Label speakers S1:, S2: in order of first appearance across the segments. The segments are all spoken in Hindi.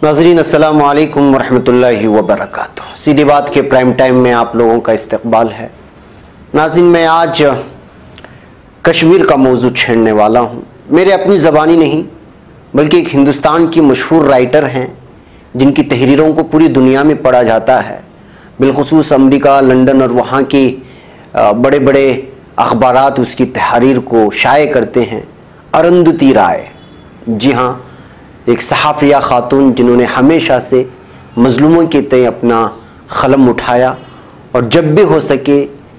S1: नाज़रीन अस्सलाम वालेकुम वरहमतुल्लाहि वबरकातुहू। सीधी बात के प्राइम टाइम में आप लोगों का इस्तकबाल है। नाज़रीन, मैं आज कश्मीर का मौजू छेड़ने वाला हूँ। मेरे अपनी ज़बानी नहीं बल्कि एक हिंदुस्तान की मशहूर राइटर हैं जिनकी तहरीरों को पूरी दुनिया में पढ़ा जाता है, बिलखुसूस अमेरिका, लंदन और वहाँ की बड़े बड़े अखबारात उसकी तहरीर को शाये करते हैं। अरुंधति राय, जी हाँ, एक सहाफ़िया ख़ातून जिन्होंने हमेशा से मज़लूमों के तय अपना क़लम उठाया और जब भी हो सके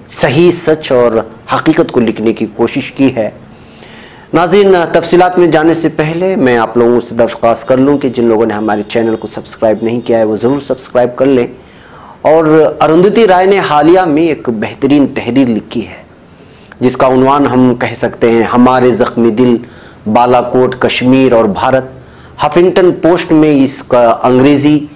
S1: सही, सच और हकीकत को लिखने की कोशिश की है। नाज़रीन, तफसीलात में जाने से पहले मैं आप लोगों से दरख्वास्त कर लूँ कि जिन लोगों ने हमारे चैनल को सब्सक्राइब नहीं किया है वो ज़रूर सब्सक्राइब कर लें। और अरुंधति राय ने हालिया में एक बेहतरीन तहरीर लिखी है जिसका उन्वान हम कह सकते हैं हमारे ज़ख्मी दिल, बालाकोट, कश्मीर और भारत। हफिंगटन पोस्ट में इसका अंग्रेज़ी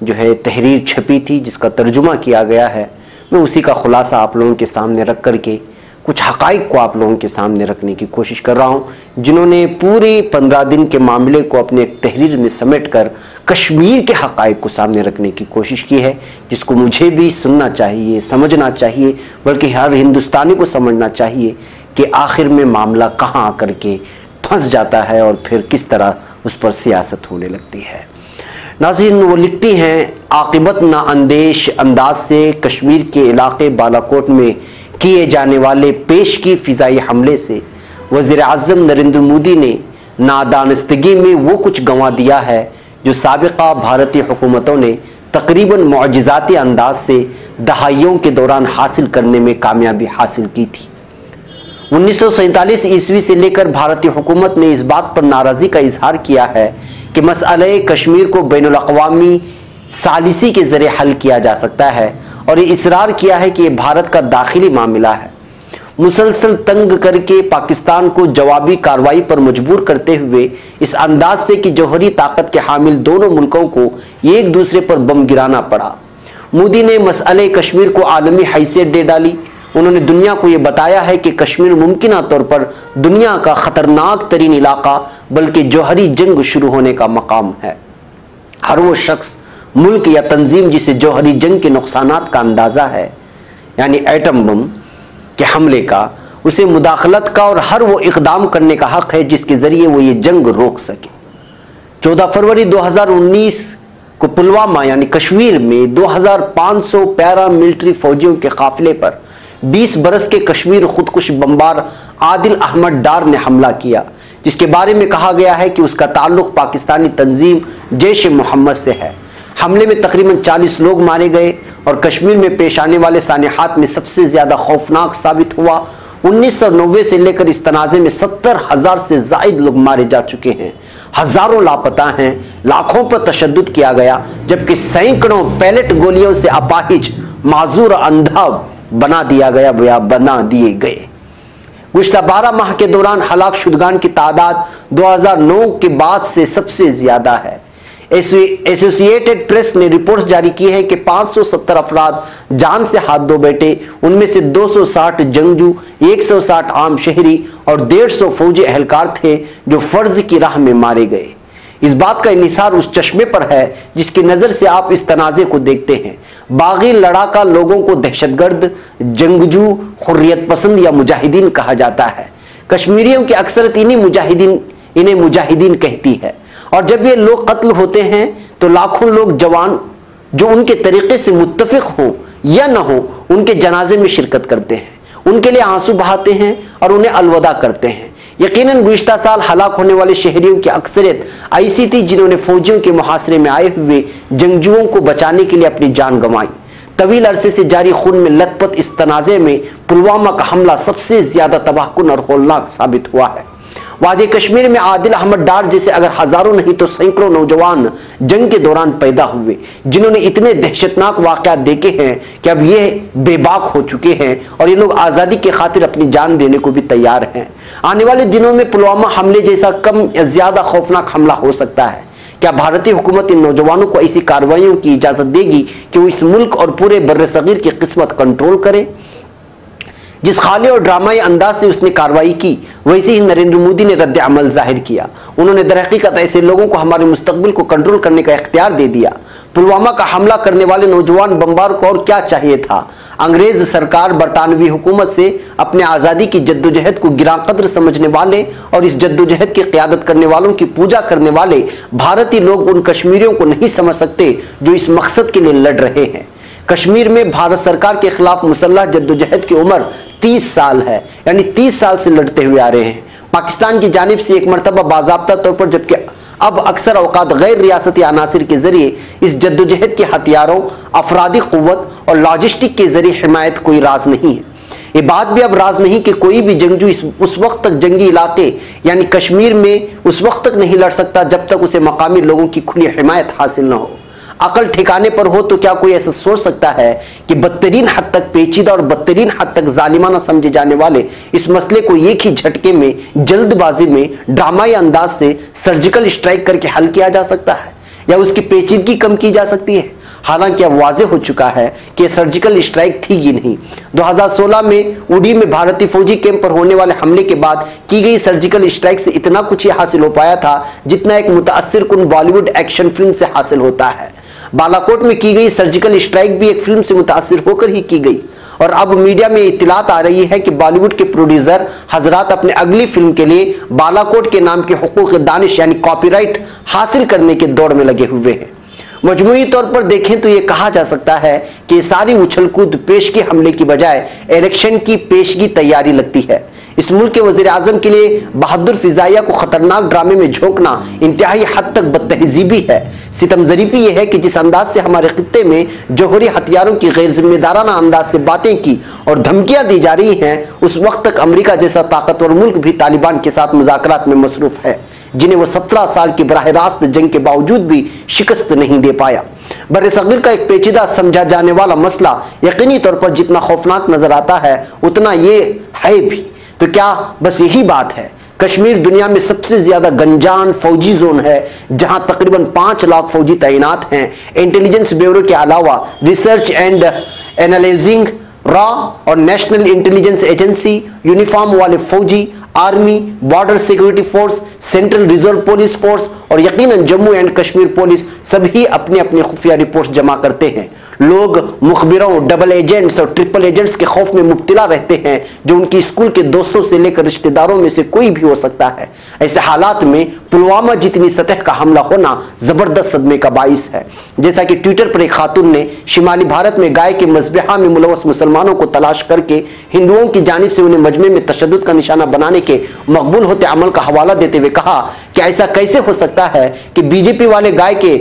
S1: जो है तहरीर छपी थी जिसका तर्जुमा किया गया है। मैं उसी का खुलासा आप लोगों के सामने रख करके कुछ हक़ाइक़ को आप लोगों के सामने रखने की कोशिश कर रहा हूँ, जिन्होंने पूरे 15 दिन के मामले को अपने एक तहरीर में समेट कर कश्मीर के हक़ाइक़ को सामने रखने की कोशिश की है, जिसको मुझे भी सुनना चाहिए, समझना चाहिए, बल्कि हर हिंदुस्तानी को समझना चाहिए कि आखिर में मामला कहाँ आकर के फंस जाता है और फिर किस तरह उस पर सियासत होने लगती है। नाज़रीन, वो लिखती हैं, आक़िबत ना अंदेश अंदाज से कश्मीर के इलाके बालाकोट में किए जाने वाले पेश की फ़िज़ाई हमले से वज़ीर आज़म नरेंद्र मोदी ने नादानस्तगी में वो कुछ गंवा दिया है जो साबिक़ा भारतीय हुकूमतों ने तकरीबन मुअजिज़ाती अंदाज से दहाइयों के दौरान हासिल करने में कामयाबी हासिल की थी। 1947 ईस्वी से लेकर भारतीय हुकूमत ने इस बात पर नाराज़गी का इजहार किया है कि मसअले कश्मीर को बैनुल अक़वामी सालिसी के ज़रिए हल किया जा सकता है और ये इसरार किया है कि ये भारत का दाखिली मामला है। मुसलसल तंग करके पाकिस्तान को जवाबी कार्रवाई पर मजबूर करते हुए इस अंदाज से कि जौहरी ताकत के हामिल दोनों मुल्कों को एक दूसरे पर बम गिराना पड़ा, मोदी ने मसअले कश्मीर को आलमी हैसियत दे डाली। उन्होंने दुनिया को ये बताया है कि कश्मीर मुमकिन तौर पर दुनिया का ख़तरनाक तरीन इलाका बल्कि जौहरी जंग शुरू होने का मकाम है। हर वो शख्स, मुल्क या तंजीम जिसे जौहरी जंग के नुकसानात का अंदाज़ा है, यानी एटम बम के हमले का, उसे मुदाखलत का और हर वो इक़दाम करने का हक़ है जिसके ज़रिए वो ये जंग रोक सके। 14 फरवरी 2019 को पुलवामा यानी कश्मीर में 2500 पैरा मिलिट्री फ़ौजियों के काफ़िले पर 20 बरस के कश्मीर खुदकुश बमबार आदिल अहमद डार ने हमला किया, जिसके बारे में कहा गया है कि उसका ताल्लुक़ पाकिस्तानी तंजीम जैश मोहम्मद से है। हमले में तकरीबन 40 लोग मारे गए और कश्मीर में पेश आने वाले सानिहात में सबसे ज़्यादा खौफनाक साबित हुआ। 1990 से लेकर इस तनाज़े में 70,000 से ज़ायद लोग मारे जा चुके हैं, हज़ारों लापता हैं, लाखों पर तशद्दुद किया गया, जबकि सैकड़ों पैलेट गोलियों से अपाहिज, माजूर, अंधा बना दिया गया या बना दिए गए। गुज़श्ता 12 माह के दौरान हलाक शुदगान की तादाद 2009 के बाद से सबसे ज़्यादा है। एसोसिएटेड प्रेस ने रिपोर्ट जारी की है कि 570 अफराद जान से हाथ धो बैठे, उनमें से 260 जंगजू, 160 आम शहरी और 150 फौजी एहलकार थे जो फर्ज की राह में मारे गए। इस बात का इन्हिसार उस चश्मे पर है जिसकी नज़र से आप इस तनाज़े को देखते हैं। बागी लड़ाका लोगों को दहशतगर्द, जंगजू, हुर्रियत पसंद या मुजाहिदीन कहा जाता है। कश्मीरियों की अक्सरत इन्हें मुजाहिदीन कहती है और जब ये लोग कत्ल होते हैं तो लाखों लोग जवान जो उनके तरीके से मुत्तफिक हों या न हो उनके जनाजे में शिरकत करते हैं, उनके लिए आंसू बहाते हैं और उन्हें अलविदा करते हैं। यकीनन गुज़श्ता साल हलाक होने वाले शहरियों की अक्सरियत ऐसी थी जिन्होंने फौजियों के मुहासरे में आए हुए जंगजुओं को बचाने के लिए अपनी जान गंवाई। तवील अरसे से जारी खून में लथपथ इस तनाज़े में पुलवामा का हमला सबसे ज़्यादा तबाहकुन और होलनाक साबित हुआ है। वादी कश्मीर में आदिल अहमद डार जैसे अगर हज़ारों नहीं तो सैकड़ों नौजवान जंग के दौरान पैदा हुए जिन्होंने इतने दहशतनाक वाक़यात देखे हैं कि अब ये बेबाक हो चुके हैं और ये लोग आज़ादी की खातिर अपनी जान देने को भी तैयार हैं। आने वाले दिनों में पुलवामा हमले जैसा कम या ज़्यादा खौफनाक हमला हो सकता है। क्या भारतीय हुकूमत इन नौजवानों को ऐसी कार्रवाइयों की इजाज़त देगी कि वो इस मुल्क और पूरे बर्र सगीर की किस्मत कंट्रोल करें? जिस खाली और ड्रामाई अंदाज से उसने कार्रवाई की, वैसे ही नरेंद्र मोदी ने रद्द अमल जाहिर किया। उन्होंने दरहकीकत ऐसे लोगों को हमारे मुस्तकबिल को कंट्रोल करने का इख्तियार दे दिया। पुलवामा का हमला करने वाले नौजवान बमबार को और क्या चाहिए था? अंग्रेज सरकार बरतानवी हुकूमत से अपने आज़ादी की जद्दोजहद को गिरा कद्र समझने वाले और इस जद्दोजहद की क़यादत करने वालों की पूजा करने वाले भारतीय लोग उन कश्मीरियों को नहीं समझ सकते जो इस मकसद के लिए लड़ रहे हैं। कश्मीर में भारत सरकार के खिलाफ मुसल्लह जद्दोजहद की उम्र 30 साल है, यानी 30 साल से लड़ते हुए आ रहे हैं। पाकिस्तान की जानिब से एक मरतबा बाज़ाब्ता तौर पर, जबकि अब अक्सर औकात गैर रियासती अनासिर के जरिए इस जद्दोजहद के हथियारों, अफरादी क़ुव्वत और लॉजिस्टिक के जरिए हिमायत कोई राज नहीं है। ये बात भी अब राज नहीं कि कोई भी जंगजू उस वक्त तक जंगी इलाके यानी कश्मीर में उस वक्त तक नहीं लड़ सकता जब तक उसे मकामी लोगों की खुली हिमायत हासिल न हो। अकल ठिकाने पर हो तो क्या कोई ऐसा सोच सकता है कि बदतरीन हद तक पेचीदा और बदतरीन हद तक जालिमाना समझे जाने वाले इस मसले को एक ही झटके में, जल्दबाजी में, ड्रामाई अंदाज से सर्जिकल स्ट्राइक करके हल किया जा सकता है या उसकी पेचीदगी कम की जा सकती है? हालांकि अब वाज़ेह हो चुका है कि सर्जिकल स्ट्राइक थी ही नहीं। 2016 में उड़ी में भारतीय फौजी कैंप पर होने वाले हमले के बाद की गई सर्जिकल स्ट्राइक से इतना कुछ ही हासिल हो पाया था जितना एक मुतासिर कुन बॉलीवुड एक्शन फिल्म से हासिल होता है। बालाकोट में की गई सर्जिकल स्ट्राइक भी एक फिल्म से मुतासिर होकर ही की गई और अब मीडिया में इत्तलात आ रही है कि बॉलीवुड के प्रोड्यूसर हजरात अपने अगली फिल्म के लिए बालाकोट के नाम के हुकूक दानिश यानी कॉपीराइट हासिल करने के दौड़ में लगे हुए हैं। मजमूई तौर पर देखें तो यह कहा जा सकता है कि सारी उछल कूद पेशगी हमले की बजाय इलेक्शन की पेशगी तैयारी लगती है। इस मुल्क के वजीर आजम के लिए बहादुर फिजाइया को खतरनाक ड्रामे में झोंकना इंतहाई हद तक बदतहजीबी है। सितम ज़रीफ़ी यह है कि जिस अंदाज से हमारे खित्ते में जौहरी हथियारों की गैर जिम्मेदाराना अंदाज से बातें की और धमकियां दी जा रही हैं, उस वक्त तक अमेरिका जैसा ताकतवर मुल्क भी तालिबान के साथ मुज़ाकरात में मसरूफ़ है, जिन्हें वो 17 साल की बराह रास्त जंग के बावजूद भी शिकस्त नहीं दे पाया। बर्र-ए-सग़ीर का एक पेचीदा समझा जाने वाला मसला यकीनी तौर पर जितना खौफनाक नजर आता है उतना ये है भी। तो क्या बस यही बात है? कश्मीर दुनिया में सबसे ज्यादा गंजान फौजी जोन है जहां तकरीबन 5 लाख फौजी तैनात हैं। इंटेलिजेंस ब्यूरो के अलावा रिसर्च एंड एनालाइजिंग रॉ और नेशनल इंटेलिजेंस एजेंसी, यूनिफॉर्म वाले फौजी, army, border security force, central reserve police force और यकीनन जम्मू एंड कश्मीर पुलिस सभी अपने अपने खुफिया रिपोर्ट जमा करते हैं। लोग मुखबिरों, डबल एजेंट्स और ट्रिपल एजेंट्स के खौफ में मुब्तला रहते हैं जो उनकी स्कूल के दोस्तों से लेकर रिश्तेदारों में से कोई भी हो सकता है। ऐसे हालात में पुलवामा जितनी सतह का हमला होना जबरदस्त सदमे का बाइस है। जैसा कि ट्विटर पर एक खातून ने शिमाली भारत में गाय के मज़बहा में मुलव्वस मुसलमानों को तलाश करके हिंदुओं की जानिब से उन्हें मजमे में तशद्दुद का निशाना बनाने के मकबूल होते अमल का हवाला देते हुए कहा कि ऐसा कैसे हो सकता है कि बीजेपी वाले गाय के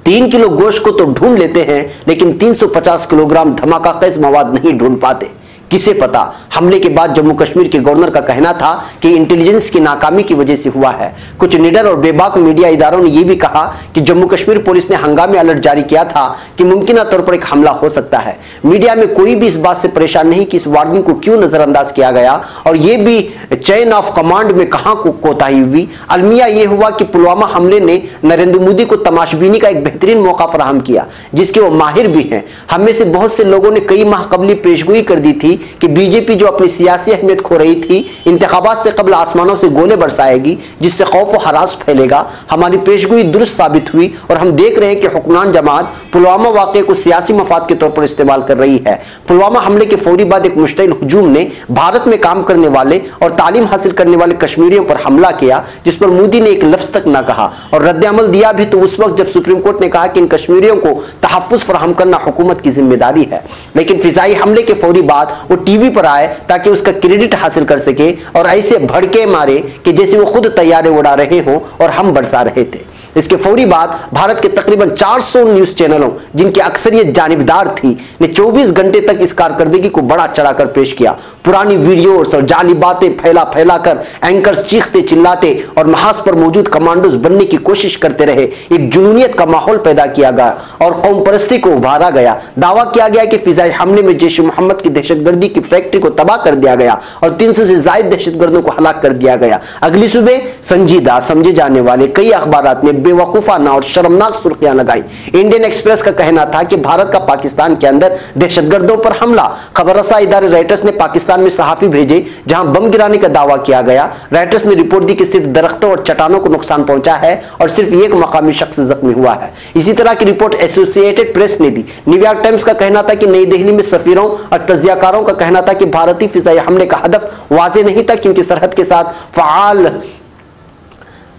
S1: 3 किलो गोश्त को तो ढूंढ लेते हैं लेकिन 350 किलोग्राम धमाका खेज मवाद नहीं ढूंढ पाते। किसे पता? हमले के बाद जम्मू कश्मीर के गवर्नर का कहना था कि इंटेलिजेंस की नाकामी की वजह से हुआ है। कुछ निडर और बेबाक मीडिया इदारों ने यह भी कहा कि जम्मू कश्मीर पुलिस ने हंगामी अलर्ट जारी किया था कि मुमकिन तौर पर एक हमला हो सकता है। मीडिया में कोई भी इस बात से परेशान नहीं कि इस वार्निंग को क्यों नजरअंदाज किया गया और यह भी चेन ऑफ कमांड में कहां कोताही हुई। अलमिया यह हुआ कि पुलवामा हमले ने नरेंद्र मोदी को तमाशबीनी का एक बेहतरीन मौका फराहम किया जिसके वो माहिर भी हैं। हमें से बहुत से लोगों ने कई माह कबली पेशगोई कर दी थी कि बीजेपी जो अपनी सियासी अहमियत खो रही थी इंतखाबात से कबल आसमानों से गोले बरसाएगी जिससे खौफ व हरास फैलेगा। हमारी पेशगोई दुरुस्त साबित हुई और हम देख रहे हैं कि हुक्मरान जमात पुलवामा वाक़े को सियासी मफाद के तौर पर इस्तेमाल कर रही है। पुलवामा हमले के फौरी बाद एक मुश्तइल हुजूम ने भारत में काम करने वाले और तालीम हासिल करने वाले कश्मीरियों पर हमला किया जिस पर मोदी ने एक लफ्ज तक न कहा और रद्द अमल दिया भी तो उस वक्त जब सुप्रीम कोर्ट ने कहा कि इन कश्मीरियों को तहफ़्फ़ुज़ फराहम करना हुकूमत की जिम्मेदारी है। लेकिन फिजाई हमले के फौरी बाद वो टीवी पर आए ताकि उसका क्रेडिट हासिल कर सके और ऐसे भड़के मारे कि जैसे वो खुद तैयारे उड़ा रहे हों और हम बरसा रहे थे। इसके फौरी बाद भारत के तकरीबन 400 न्यूज चैनलों जिनकी अक्सरियत जानिबदार थी ने 24 घंटे तक इस कारकर्दगी को बड़ा चढ़ाकर पेश किया। पुरानी वीडियोस और जाली बातें फैला कर एंकर्स चीखते चिल्लाते और महाज पर मौजूद कमांडोज बनने की कोशिश करते रहे। एक जुनूनियत का माहौल पैदा किया गया और कौम परस्ती को उभारा गया। दावा किया गया कि फिजाई हमले में जैश मोहम्मद की दहशतगर्दी की फैक्ट्री को तबाह कर दिया गया और 300 से ज्यादा दहशतगर्दों को हलाक कर दिया गया। अगली सुबह संजीदा समझे जाने वाले कई अखबारात ने बेवकूफाना और शर्मनाक सुर्खियां लगाई। इंडियन एक्सप्रेस का कहना था कि भारत का पाकिस्तान के अंदर दहशतगर्दों पर हमला। खबररसा इदारे रॉयटर्स ने पाकिस्तान में सहाफी भेजे जहां बम गिराने का दावा किया गया। रॉयटर्स ने रिपोर्ट दी कि सिर्फ दरख्तों और चट्टानों को नुकसान पहुंचा है और सिर्फ एक मकामी शख्स जख्मी हुआ है। इसी तरह की रिपोर्ट एसोसिएटेड प्रेस ने दी। न्यूयॉर्क टाइम्स का कहना था कि नई दिल्ली में सफीरों और तज्जियाकारों का कहना था कि भारतीय फिजाई हमले का हदफ वाज़ेह नहीं था, क्योंकि सरहद के साथ फ़आल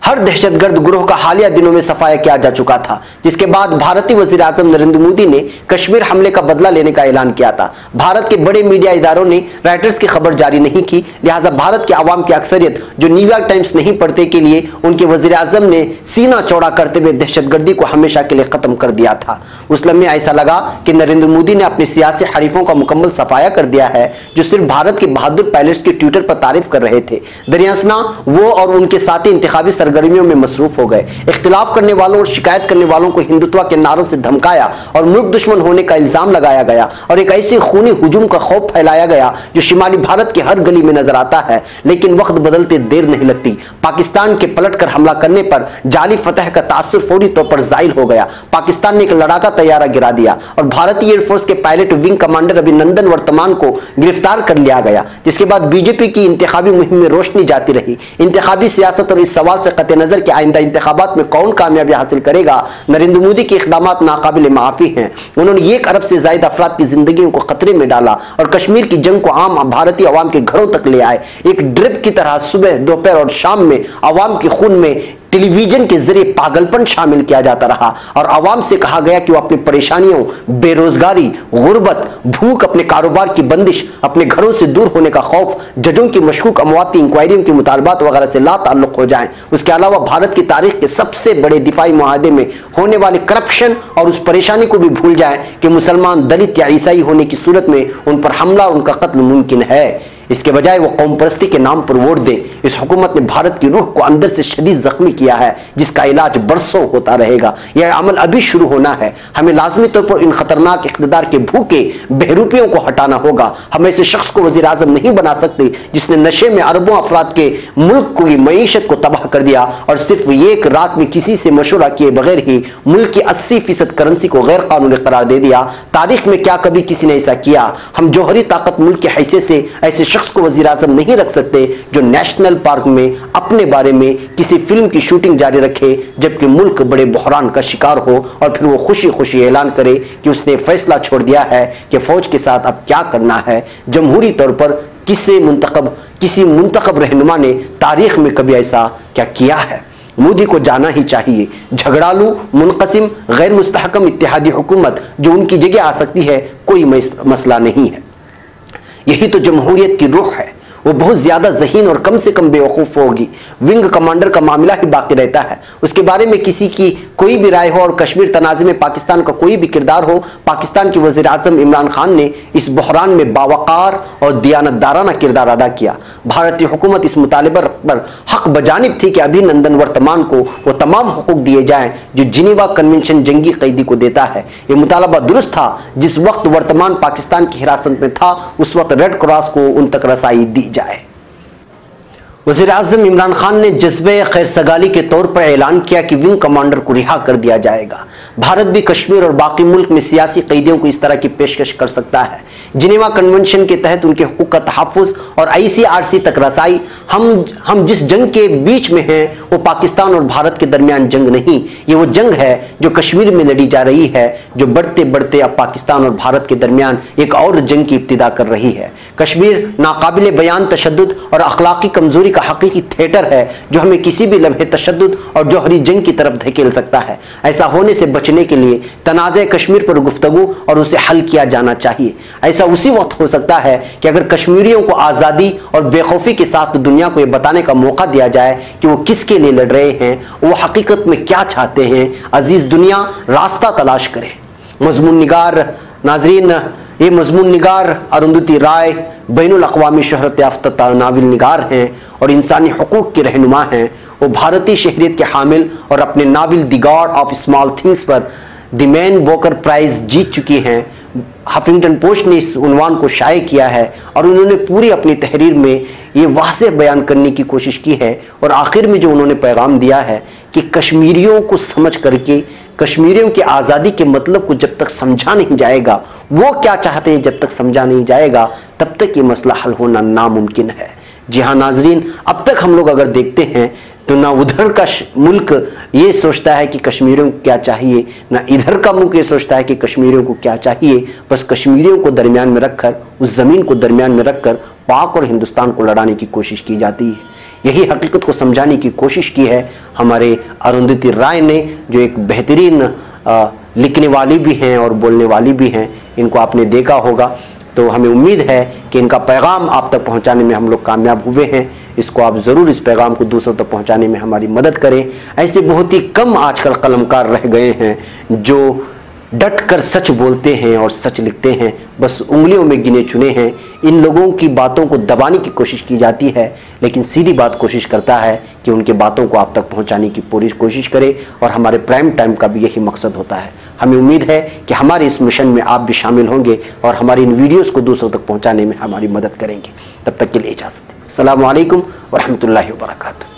S1: हर दहशतगर्द गुरोह का हालिया दिनों में सफाया किया जा चुका था, जिसके बाद भारतीय वज़ीर आज़म नरेंद्र मोदी ने कश्मीर हमले का बदला लेने का ऐलान किया था। भारत के बड़े मीडिया इदारों ने रॉयटर्स की खबर जारी नहीं की, लिहाजा भारत के आवाम की अक्सरियत जो न्यूयॉर्क टाइम्स नहीं पढ़ते के लिए उनके वज़ीर आज़म ने सीना चौड़ा करते हुए दहशतगर्दी को हमेशा के लिए खत्म कर दिया था। उस लम्हे ऐसा लगा कि नरेंद्र मोदी ने अपने सियासी हरीफों का मुकम्मल सफाया कर दिया है, जो सिर्फ भारत के बहादुर पायलट्स के ट्विटर पर तारीफ कर रहे थे। दरियासना वो और उनके साथी इंतखाबी सरगर्मियों में मसरूफ हो गए। इख्तिलाफ करने वालों और शिकायत करने वालों को हिंदुत्व के नारों से धमकाया और मुल्क दुश्मन होने का इल्जाम लगाया गया और एक ऐसे खूनी हुजूम का खौफ फैलाया गया जो शिमाली भारत की हर गली में नजर आता है। लेकिन वक्त बदलते देर नहीं लगती। पाकिस्तान के पलटकर हमला करने पर जाली फतह का तासुर फौरी तौर पर जाहिर हो गया। पाकिस्तान ने एक लड़ाका तैयारा गिरा दिया और भारतीय एयरफोर्स के पायलट विंग कमांडर अभिनंदन वर्तमान को गिरफ्तार कर लिया गया, जिसके बाद बीजेपी की इंतखाबी मुहिम में रोशनी जाती रही। इंतखाबी सियासत और इस सवाल से कतई नजर कि आइंदा इंतखाबात में कौन कामयाबी हासिल करेगा, नरेंद्र मोदी के इक़दामात नाकाबिल माफ़ी हैं। उन्होंने 1 अरब से ज़ायद अफराद की जिंदगियों को खतरे में डाला और कश्मीर की जंग को आम भारतीय अवाम के घरों तक ले आए। एक ड्रिप की तरह सुबह, दोपहर और शाम में अवाम के खून में टेलीविजन के जरिए पागलपन शामिल किया जाता रहा और आवाम से कहा गया कि वो अपनी परेशानियों, बेरोजगारी, गुर्बत, भूख, अपने कारोबार की बंदिश, अपने घरों से दूर होने का खौफ, जजों की मशकूक अमवाती इंक्वायरियों के मुतालबात वगैरह से ला ताल्लुक हो जाएं। उसके अलावा भारत की तारीख के सबसे बड़े दिफाई मुआहदे में होने वाले करप्शन और उस परेशानी को भी भूल जाएं कि मुसलमान, दलित या ईसाई होने की सूरत में उन पर हमला और उनका कत्ल मुमकिन है। इसके बजाय वो कौम परस्ती के नाम पर वोट दे। इस हुकूमत ने भारत की रूह को अंदर से शदीद जख्मी किया है, जिसका इलाज बरसों होता रहेगा। यह अमल अभी शुरू होना है। हमें लाजमी तौर पर इन खतरनाक इख्तिदार के भूखे बहरूपियों को हटाना होगा। हम ऐसे शख्स को वज़ीर आज़म नहीं बना सकते जिसने नशे में अरबों अफराद के मुल्क की मईशत को तबाह कर दिया और सिर्फ एक रात में किसी से मशवरा किए बगैर ही मुल्क की 80% करेंसी को गैर कानूनी करार दे दिया। तारीख में क्या कभी किसी ने ऐसा किया? हम जौहरी ताकत मुल्क की हैसियत से ऐसे शख्स को वज़ीर आज़म नहीं रख सकते जो नेशनल पार्क में अपने बारे में किसी फिल्म की शूटिंग जारी रखे, जबकि मुल्क बड़े बहरान का शिकार हो और फिर वो खुशी खुशी ऐलान करे कि उसने फैसला छोड़ दिया है कि फौज के साथ अब क्या करना है। जमहूरी तौर पर किसी मुंतखब रहनुमा ने तारीख में कभी ऐसा क्या किया है? मोदी को जाना ही चाहिए। झगड़ालू, मुनक़सिम, गैर मुस्तहकम इत्तेहादी हुकूमत जो उनकी जगह आ सकती है, कोई मसला नहीं है। यही तो जमहूरियत की रूह है। वो बहुत ज्यादा ज़हीन और कम से कम बेवकूफ़ होगी। विंग कमांडर का मामला ही बाकी रहता है। उसके बारे में किसी की कोई भी राय हो और कश्मीर तनाज़े में पाकिस्तान का कोई भी किरदार हो, पाकिस्तान के वज़ीर आज़म इमरान खान ने इस बहरान में बावकार और दियानतदाराना किरदार अदा किया। भारतीय हुकूमत इस मुतालिबे पर हक बजानिब थी कि अभिनंदन वर्तमान को वो तमाम हुकूक दिए जाएं जो जिनेवा कन्वेंशन जंगी कैदी को देता है। ये मुतालबा दुरुस्त था। जिस वक्त वर्तमान पाकिस्तान की हिरासत में था, उस वक्त रेड क्रॉस को उन तक रसाई दी जाए। वज़ीर आज़म इमरान खान ने जज्बे खैर सगाली के तौर पर ऐलान किया कि विंग कमांडर को रिहा कर दिया जाएगा। भारत भी कश्मीर और बाकी मुल्क में सियासी कैदियों को इस तरह की पेशकश कर सकता है। जिनेवा कन्वेंशन के तहत उनके हुकूक का तहफ़्फ़ुज़ और ICRC तक रसाई। हम जिस जंग के बीच में हैं वो पाकिस्तान और भारत के दरमियान जंग नहीं, ये वो जंग है जो कश्मीर में लड़ी जा रही है, जो बढ़ते बढ़ते अब पाकिस्तान और भारत के दरमियान एक और जंग की इब्तिदा कर रही है। कश्मीर नाकाबिले बयान तशद्दुद और अखलाकी कमजोरी का हकीकी थिएटर है जो हमें किसी भी लम्हे तशद्दुद और जौहरी जंग की तरफ धकेल सकता है। ऐसा होने से बचने के लिए तनाज़े कश्मीर पर गुफ्तगू और उसे हल किया जाना चाहिए। ऐसा उसी वक्त हो सकता है कि अगर कश्मीरियों को आज़ादी और बेखौफी के साथ दुनिया को यह बताने का मौका दिया जाए कि वो किसके लिए लड़ रहे हैं, वो हकीकत में क्या चाहते हैं। अजीज दुनिया रास्ता तलाश करे। मजमून निगार नाजरीन, ये मजमून निगार अरुंधति राय बैनुल अक़वामी शोहरत याफ्ता नाविल निगार हैं और इंसानी हुकूक के रहनुमा हैं। वो भारतीय शहरियत के हामिल और अपने novel the god of small things पर द मैन बोकर प्राइज जीत चुकी हैं। हफिंगटन पोस्ट ने इस उन्वान को शाये किया है और उन्होंने पूरी अपनी तहरीर में ये वाज़ेह बयान करने की कोशिश की है और आखिर में जो उन्होंने पैगाम दिया है कि कश्मीरियों को समझ करके कश्मीरियों की आज़ादी के मतलब को जब तक समझा नहीं जाएगा, वो क्या चाहते हैं जब तक समझा नहीं जाएगा, तब तक ये मसला हल होना नामुमकिन है। जी हाँ नाजरीन, अब तक हम लोग अगर देखते हैं तो ना उधर का मुल्क ये सोचता है कि कश्मीरियों को क्या चाहिए, ना इधर का मुल्क ये सोचता है कि कश्मीरियों को क्या चाहिए। बस कश्मीरियों को दरमियान में रखकर, उस ज़मीन को दरमियान में रखकर पाक और हिंदुस्तान को लड़ाने की कोशिश की जाती है। यही हकीकत को समझाने की कोशिश की है हमारे अरुंधति राय ने, जो एक बेहतरीन लिखने वाली भी हैं और बोलने वाली भी हैं। इनको आपने देखा होगा, तो हमें उम्मीद है कि इनका पैगाम आप तक पहुंचाने में हम लोग कामयाब हुए हैं। इसको आप ज़रूर इस पैगाम को दूसरों तक पहुंचाने में हमारी मदद करें। ऐसे बहुत ही कम आजकल कलमकार रह गए हैं जो डट कर सच बोलते हैं और सच लिखते हैं, बस उंगलियों में गिने चुने हैं। इन लोगों की बातों को दबाने की कोशिश की जाती है, लेकिन सीधी बात कोशिश करता है कि उनके बातों को आप तक पहुंचाने की पूरी कोशिश करे और हमारे प्राइम टाइम का भी यही मकसद होता है। हमें उम्मीद है कि हमारे इस मिशन में आप भी शामिल होंगे और हमारी इन वीडियोज़ को दूसरों तक पहुँचाने में हमारी मदद करेंगे। तब तक के लिए इजाज़त। अस्सलामु अलैकुम व रहमतुल्लाहि व बरकातुहू।